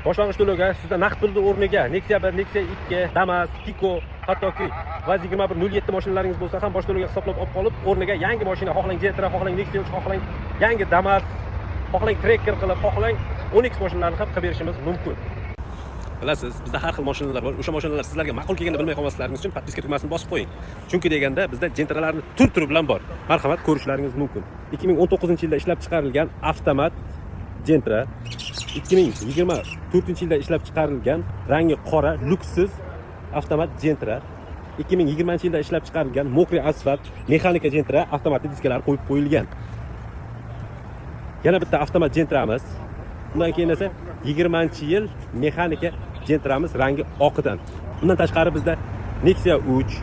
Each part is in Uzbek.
Boshlang'ich to'lovga sizda naqd pulni o'rniga Nexia 1, Nexia 2, Damas, Tico, hattoki Vaz 2107 mashinalaringiz bo'lsa ham bosh to'lovga hisoblab olib qolib, o'rniga yangi mashina, xohlang Gentra, xohlang Nexia 3, xohlang yangi Damas, xohlang Tracker qilib, xohlang Onyx mashinalarini ham qilib berishimiz mumkin. Bilasiz, bizda har xil mashinalar bor. O'sha mashinalar sizlarga ma'qul kelganini bilmay qolmasliklaringiz uchun podpiska tugmasini bosib qo'ying. Chunki deganda bizda Gentralarning tur-turi bilan bor. Marhamat, ko'rishlaringiz mumkin. 2019-yilda ishlab chiqarilgan avtomat Gentra, 2024-yilda ishlab chiqarilgan rangi qora lyuksiz avtomat Gentra, 2020-yilda ishlab chiqarilgan mokriy asfalt mexanika Gentra avtomatik diskalar qo'yib qo'yilgan. Yana bitta avtomat Gentramiz. Undan keyin esa 20-yil mexanika Gentramiz rangi oqidan. Undan tashqari bizda Nexia 3,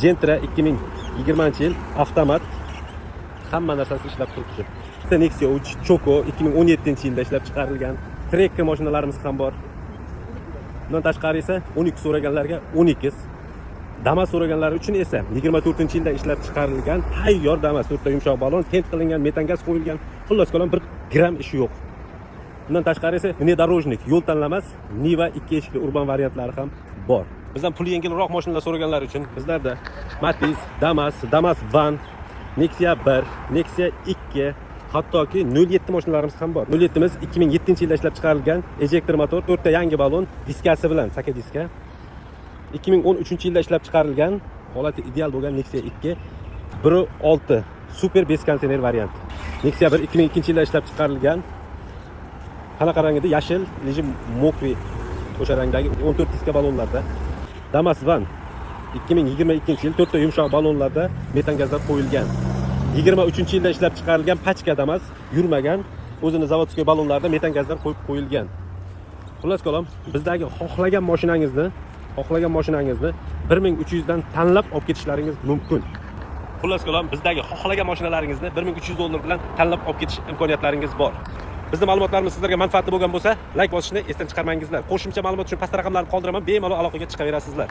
Gentra 2020-yil avtomat hamma narsasi ishlab turibdi. Nexia 3 Choco 2017-yilda ishlab chiqarilgan Tracker mashinalarimiz ham bor. Bundan tashqari esa 12 so'raganlarga 12, Damas so'raganlar uchun esa 24-yilda ishlab chiqarilgan tayyor Damas, 4 ta yumshoq balon, tent qilingan, metan gaz qo'yilgan, xullas kalom 1 gram ishi yo'q. Bundan tashqari esa внедорожник, yo'l tanlamas Niva 2 eshikli urban variantlari ham bor. Bizdan puli yengilroq mashinalar so'raganlar uchun bizlarda Matiz, Damas Van, Nexia 1, Nexia 2, hattoki 07 mashinalarimiz ham bor. 07miz 2007-yilda ishlab chiqarilgan ejektor motor, 4 ta yangi balon, diskasi bilan, saka diska. 2013-yilda ishlab chiqarilgan holati ideal bo'lgan Nexia 2 1.6 super bez konteyner variant. Nexia 1 2002-yilda ishlab chiqarilgan qanaqa rangida? Yashil, lejim mokriy o'sha rangdagi 14 diska balonlarda. Damas Van 2022-yil 4 ta yumshoq balonlarda metan gazlar qo'yilgan. 23-yilda ishlab chiqarilgan pachka Damas, yurmagan, o'zini zavodskiy balonlarda metan gazlar qo'yib qo'yilgan. Xullas kalom, bizdagi xohlagan mashinangizni 1300 dan tanlab olib ketishlaringiz mumkin. Xullas kalom, bizdagi xohlagan mashinalaringizni $1300 bilan tanlab olib ketish imkoniyatlaringiz bor. Bizning ma'lumotlarimiz sizlarga manfaatli bo'lgan bo'lsa, like bosishni esdan chiqarmangizlar. Qo'shimcha ma'lumot uchun pastda raqamlarni qoldiraman, bemalol aloqaga chiqaverasizlar.